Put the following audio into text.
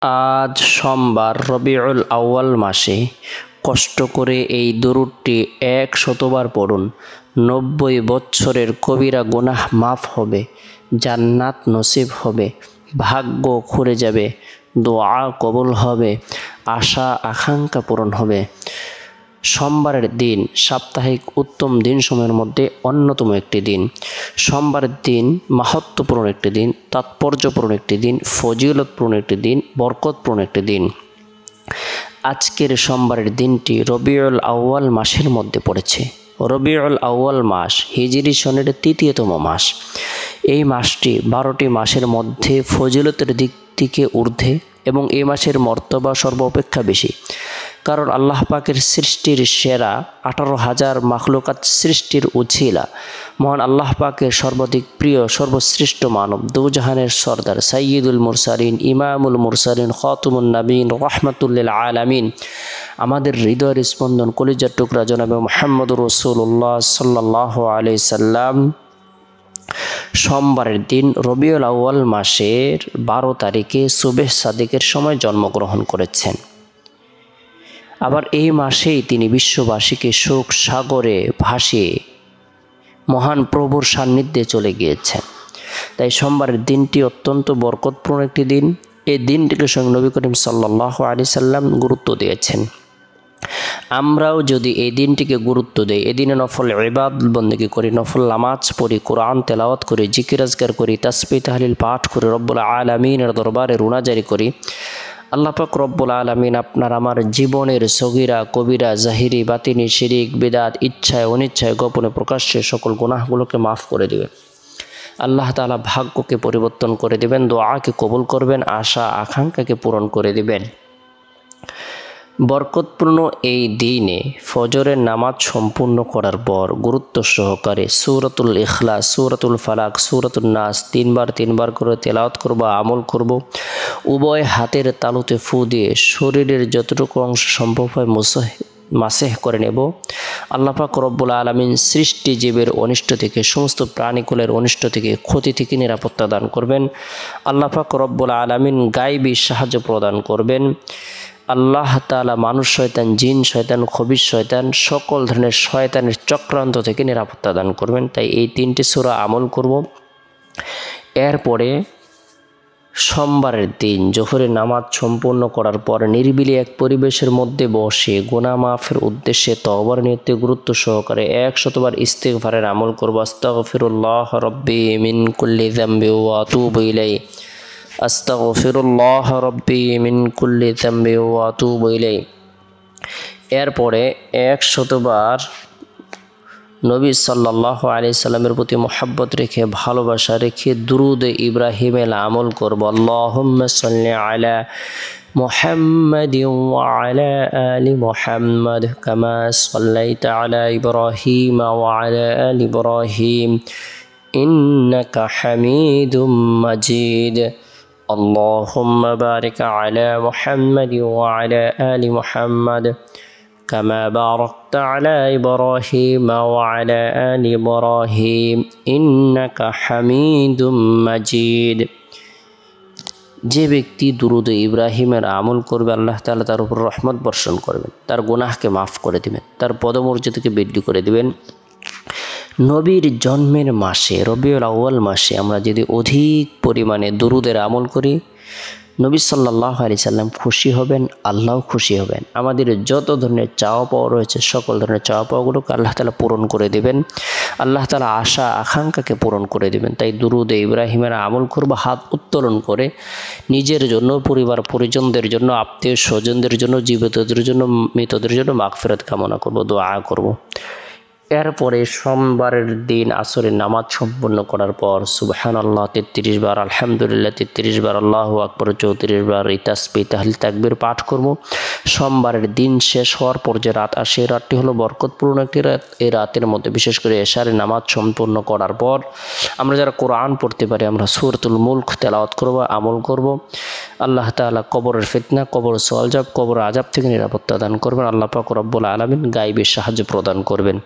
আজ সোমবার রবিউল আউয়াল মাসে কষ্ট করে এই দরুদটি 100বার পড়ুন। 90 বছরের কবিরা গুনাহ মাফ হবে, জান্নাত নসিব হবে, ভাগ্য খুলে যাবে, দোয়া কবুল হবে, আশা আকাঙ্ক্ষা পূরণ হবে। সোমবারের দিন সাপ্তাহিক উত্তম দিনসমূহের মধ্যে অন্যতম একটি দিন। সোমবারের দিন মাহাত্ম্যপূর্ণ একটি দিন, তাৎপর্যপূর্ণ একটি দিন, ফজিলতপূর্ণ একটি দিন, বরকতপূর্ণ একটি দিন। আজকের সোমবারের দিনটি রবিউল আউয়াল মাসের মধ্যে পড়েছে। রবিউল আউয়াল মাস হিজরি সনের ৩য়তম মাস। এই মাসটি 12টি মাসের মধ্যে ফজিলতের দিক থেকে ঊর্ধ্বে এবং এই মাসের মর্তবা সর্বাপেক্ষা বেশি। কারণ আল্লাহ পাকের সৃষ্টির সেরা 18,000 মাখলুকাত সৃষ্টির উছিলা মহান আল্লাহ পাকের সর্বাধিক প্রিয় সর্বশ্রেষ্ঠ মানব, দুজাহানের সর্দার, সাইয়্যিদুল মুরসালিন, ইমামুল মুরসালিন, খাতুমুন নবীন, রাহমাতুল লিল আলামিন, আমাদের হৃদয়ের স্পন্দন, কলিজার টুকরা জনাবে মুহাম্মদুর রাসূলুল্লাহ সাল্লাল্লাহু আলাইহি সাল্লাম সোমবারের দিন রবিউল আউয়াল মাসের 12 তারিখে সুবহ সাদিকের সময় জন্মগ্রহণ করেছেন। আবার এই মাসেই তিনি বিশ্ববাসীকে শোক সাগরে ভাসিয়ে মহান প্রভুর সান্নিধ্যে চলে গিয়েছেন। তাই সোমবারের দিনটি অত্যন্ত বরকতপূর্ণ একটি দিন। এই দিনটিকে স্বয়ং নবী করিম সাল্লাল্লাহু আলাইহি সাল্লাম গুরুত্ব দিয়েছেন। আমরাও যদি এই দিনটিকে গুরুত্ব দেই, এই দিনে নফল ইবাদত বন্দেগী করি, নফল নামাজ পড়ি, কোরআন তেলাওয়াত করি, জিকির আজকার করি, তাসবিহ তাহলিল পাঠ করে রব্বুল আলামিনের দরবারে রুনাজারি করি, আল্লাহ পাক রব্বুল আলামিন আপনার আমার জীবনের সগীরা কবিরা জাহিরি বাতিনি শিরিক বিদআত ইচ্ছায় অনিচ্ছায় গোপনে প্রকাশ্যে সকল গুনাহগুলোকে মাফ করে দিবেন। আল্লাহ তাআলা ভাগ্যকে পরিবর্তন করে দিবেন, দোয়াকে কবুল করবেন, আশা আকাঙ্ক্ষাকে পূরণ করে দিবেন। বরকতপূর্ণ এই দিনে ফজরের নামাজ সম্পূর্ণ করার পর গুরুত্ব সহকারে সূরাতুল ইখলাস, সূরাতুল ফালাক, সূরাতুন নাস 3বার করে তেলাওয়াত করব, আমল করব। উভয় হাতের তালুতে ফু দিয়ে শরীরের যতটুকু অংশ সম্ভব হয় মাসেহ করে নেব। আল্লাহ পাক রব্বুল আলামিন সৃষ্টি জীবের অনিষ্ট থেকে, সমস্ত প্রাণীকুলের অনিষ্ট থেকে, ক্ষতি থেকে নিরাপত্তা দান করবেন। আল্লাহ পাক রব্বুল আলামিন গায়বী সাহায্য প্রদান করবেন। আল্লাহ তাআলা মানুষ শয়তান, জিন শয়তান, খবিশ শয়তান, সকল ধরনের শয়তানের চক্রান্ত থেকে নিরাপত্তা দান করবেন। তাই এই 3টি সূরা আমল করব। এরপরে সোমবারের দিন জোহরের নামাজ সম্পূর্ণ করার পর নিরিবিলি এক পরিবেশের মধ্যে বসে গুনাহ মাফের উদ্দেশ্যে তওবার নিয়তে গুরুত্ব সহকারে 100বার ইস্তিগফারের আমল করব। আস্তাগফিরুল্লাহ রাব্বি মিন কুল্লি যামবি ওয়া আতুবু ইলাইহি, আস্তাগফিরুল্লাহ রাব্বি মিন কুল্লি যামবি ওয়া আতুবু ইলাইহি। এরপরে 100বার নবী সাল্লাল্লাহু আলাইহি সাল্লামের প্রতি মোহাব্বত রেখে, ভালোবাসা রেখে দুরুদ ইব্রাহিমের আমল করব। আল্লাহুম্মা সাল্লি আলা মুহাম্মাদিন ওয়া আলা আলি মুহাম্মাদ কামা সাল্লাইতা আলা ইব্রাহিম ওয়া আলা আলি ইব্রাহিম ইন্নাকা হামিদুম মাজিদ। আল্লাহুম্মা বারিক আলা মুহাম্মাদিন ওয়া আলা আলি মুহাম্মাদ কামা বারাকতা আলা ইব্রাহিম ওয়া আলা আলি ইব্রাহিম ইন্নাকা হামিদুম মাজিদ। যে ব্যক্তি দুরুদ ইব্রাহিমের আমল করবে, আল্লাহ তাআলা তার উপর রহমত বর্ষণ করবেন, তার গুনাহকে মাফ করে দিবেন, তার পদমর্যাদাকে বৃদ্ধি করে দিবেন। নবীর জন্মের মাসে রবিউল আউয়াল মাসে আমরা যদি অধিক পরিমাণে দুরুদের আমল করি, নবী সাল্লাল্লাহু আলাইহি সাল্লাম খুশি হবেন, আল্লাহও খুশি হবেন। আমাদের যত ধরনের চাওয়া পাওয়া রয়েছে সকল ধরনের চাওয়া পাওয়াগুলোকে আল্লাহ তাআলা পূরণ করে দেবেন। আল্লাহ তাআলা আশা আকাঙ্ক্ষাকে পূরণ করে দেবেন। তাই দুরুদ ইব্রাহিমের আমল করব হাত উত্তোলন করে, নিজের জন্য, পরিবার পরিজনদের জন্য, আত্মীয় স্বজনদের জন্য, জীবিতদের জন্য, মৃতদের জন্য মাগফিরাত কামনা করব, দোয়া করব। এরপরে সোমবারের দিন আসরের নামাজ সম্পূর্ণ করার পর সুবহানাল্লাহ 33 বার, আলহামদুলিল্লাহ 33 বার, আল্লাহু আকবার 34 বার, এই তাসবিহ তাহলিল তাকবীর পাঠ করব। সোমবারের দিন শেষ হওয়ার পর যে রাত আসে, এই রাতটি হলো বরকতপূর্ণ একটি রাত। এই রাতের মধ্যে বিশেষ করে এশারের নামাজ সম্পূর্ণ করার পর আমরা যারা কোরআন পড়তে পারি, আমরা সূরাতুল মুলক তেলাওয়াত করব, আমল করব। আল্লাহ তাআলা কবরের ফিতনা, কবর সওয়াল, কবর আযাব থেকে নিরাপত্তা দান করবেন। আল্লাহ পাক রব্বুল আলামিন গায়বী সাহায্য প্রদান করবেন।